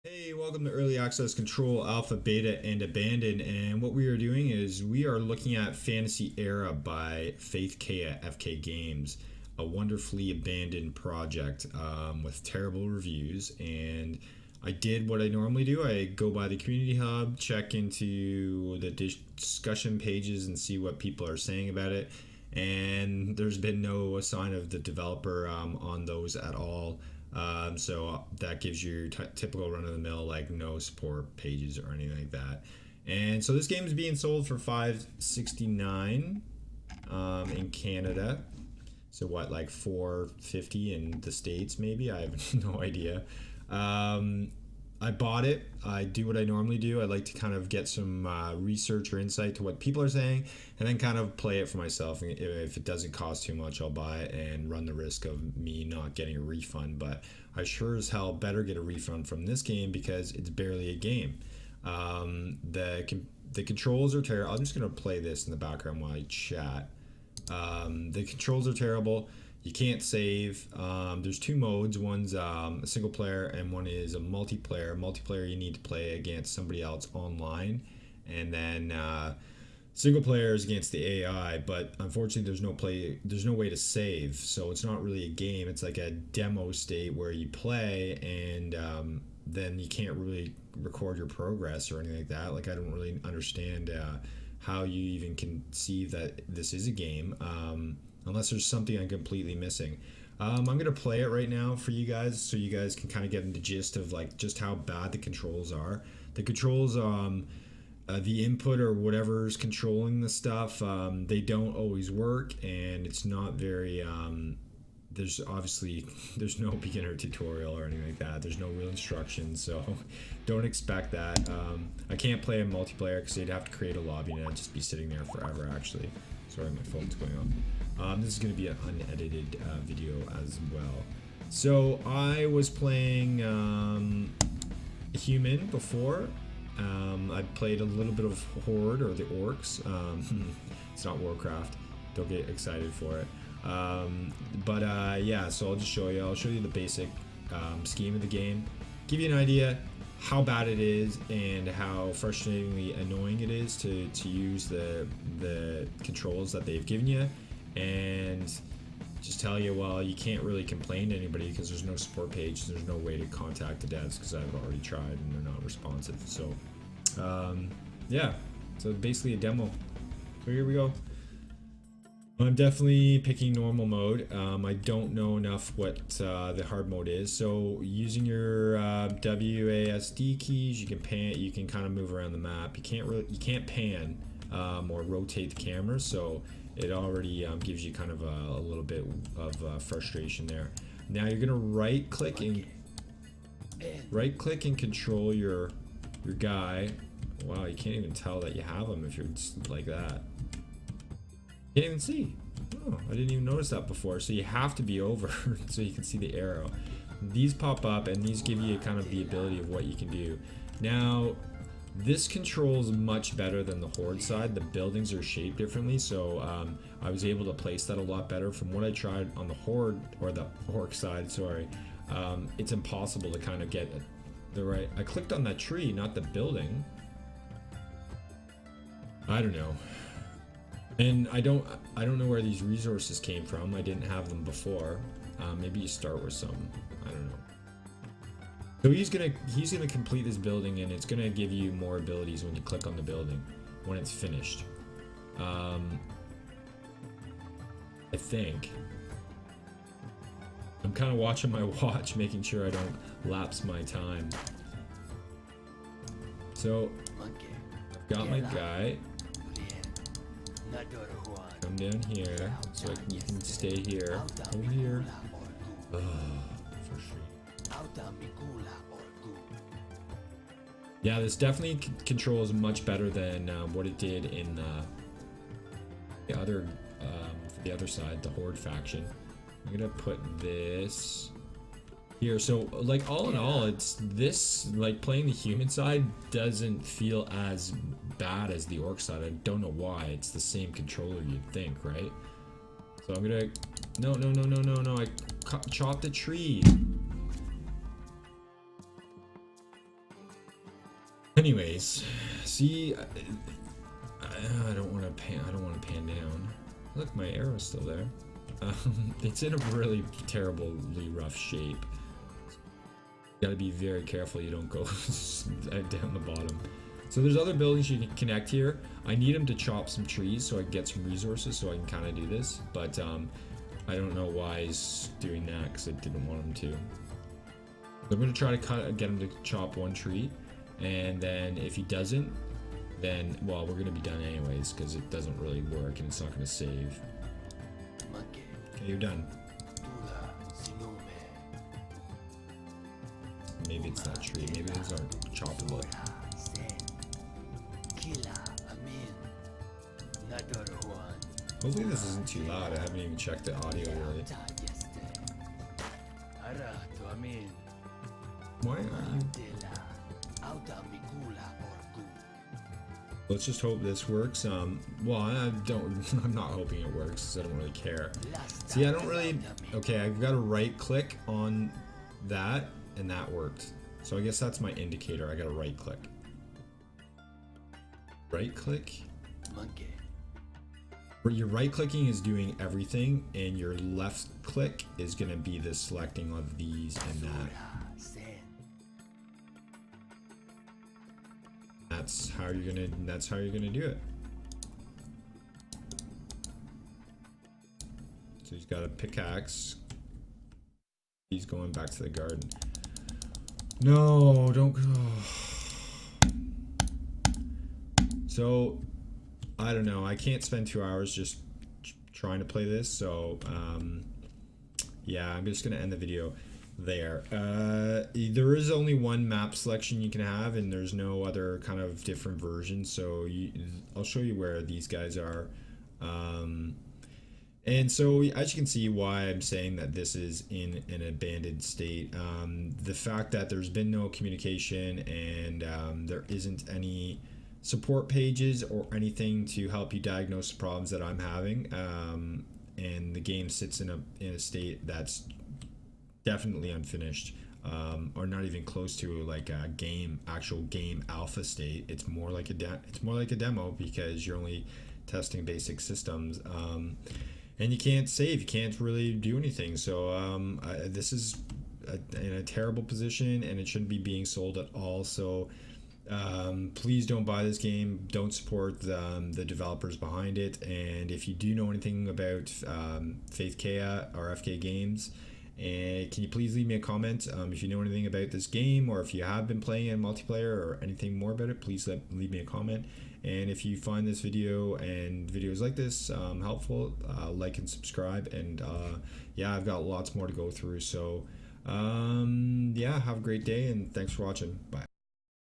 Hey, welcome to Early Access Control Alpha, Beta, and Abandon. And what we are doing is we are looking at Fantasy Era by Faith K at FK Games, a wonderfully abandoned project with terrible reviews. And I did what I normally do. I go by the community hub, check into the discussion pages, and see what people are saying about it. And there's been no sign of the developer on those at all. So that gives you typical run of the mill, like no support pages or anything like that. And so this game is being sold for $5.69 in Canada. So what, like $4.50 in the States, maybe? I have no idea. I bought it. I do what I normally do. I like to kind of get some research or insight to what people are saying, and then kind of play it for myself. And if it doesn't cost too much, I'll buy it and run the risk of me not getting a refund. But I sure as hell better get a refund from this game because it's barely a game. The controls are terrible. I'm just gonna play this in the background while I chat. The controls are terrible. You can't save. There's two modes. One's a single player and one is a multiplayer. Multiplayer, you need to play against somebody else online, and then single player is against the AI. But unfortunately, there's no way to save, so it's not really a game. It's like a demo state where you play, and then you can't really record your progress or anything like that. Like I don't really understand how you even conceive that this is a game. Unless there's something I'm completely missing. I'm gonna play it right now for you guys, so you guys can kind of get the gist of like just how bad the controls are. The controls, the input or whatever's controlling the stuff, they don't always work, and it's not very. There's obviously there's no beginner tutorial or anything like that. There's no real instructions, so don't expect that. I can't play a multiplayer because they'd have to create a lobby and I'd just be sitting there forever. Actually, sorry, my phone's going off. This is going to be an unedited video as well. So I was playing Human before. I played a little bit of Horde or the Orcs. It's not Warcraft. Don't get excited for it. Yeah, so I'll just show you. I'll show you the basic scheme of the game, give you an idea how bad it is and how frustratingly annoying it is to use the controls that they've given you, and just tell you, well, you can't really complain to anybody because there's no support page. There's no way to contact the devs because I've already tried and they're not responsive. So yeah, so basically a demo. So here we go. I'm definitely picking normal mode. I don't know enough what the hard mode is. So using your WASD keys, you can pan. You can kind of move around the map. You can't pan or rotate the camera. So it already gives you kind of a little bit of frustration there. Now you're gonna right click and control your guy. Wow, you can't even tell that you have him if you're just like that. Can't even see. Oh, I didn't even notice that before. So you have to be over so you can see the arrow. These pop up and these give you kind of the ability of what you can do. Now, this controls much better than the Horde side. The buildings are shaped differently, so I was able to place that a lot better. From what I tried on the Horde, or the Orc side, sorry, it's impossible to kind of get the right... I clicked on that tree, not the building. I don't know. And I don't know where these resources came from. I didn't have them before. Maybe you start with some. I don't know. So he's gonna complete this building, and it's gonna give you more abilities when you click on the building when it's finished. I think. I'm kind of watching my watch, making sure I don't lapse my time. So I've got my guy. Come down here, so you can stay here. Over here. For sure. Yeah, this definitely controls much better than what it did in the other, for the other side, the Horde faction. I'm gonna put this here. So, like, all in all, it's this, like, playing the human side doesn't feel as bad as the Orc side. I don't know why. It's the same controller, you'd think, right? So I'm gonna... No. I chopped the tree. Anyways, see, I don't want to pan. I don't want to pan down. Look, my arrow's still there. It's in a really terribly rough shape. You gotta be very careful you don't go down the bottom. So there's other buildings you can connect here. I need him to chop some trees so I can get some resources so I can kind of do this. But I don't know why he's doing that because I didn't want him to. I'm gonna try to get him to chop one tree, and then if he doesn't, then well, we're gonna be done anyways because it doesn't really work and it's not gonna save. Okay, you're done. Maybe it's that tree. Maybe those aren't choppable. Hopefully this isn't too loud. I haven't even checked the audio really. Why aren't you? Let's just hope this works. Well, I don't. I'm not hoping it works because I don't really care. See, I don't really. Okay, I've got to right click on that, and that worked. So I guess that's my indicator. I got to right click. Right click. Where your right clicking is doing everything, and your left click is gonna be the selecting of these and that. That's how you're gonna do it. So he's got a pickaxe. He's going back to the garden. No, don't go. So I don't know. I can't spend 2 hours just trying to play this. So yeah, I'm just gonna end the video there. There is only one map selection you can have, and there's no other kind of different versions. So I'll show you where these guys are. And so as you can see why I'm saying that this is in an abandoned state. The fact that there's been no communication and there isn't any support pages or anything to help you diagnose the problems that I'm having, and the game sits in a state that's definitely unfinished, or not even close to like a actual game alpha state. It's more like a demo because you're only testing basic systems, and you can't save, you can't really do anything. So this is in a terrible position, and it shouldn't be being sold at all. So please don't buy this game. Don't support the developers behind it. And if you do know anything about Faith Kea or FK Games, and can you please leave me a comment if you know anything about this game, or if you have been playing in multiplayer or anything more about it, please leave me a comment. And if you find this video and videos like this helpful, like and subscribe. And yeah, I've got lots more to go through. So yeah, have a great day and thanks for watching. Bye.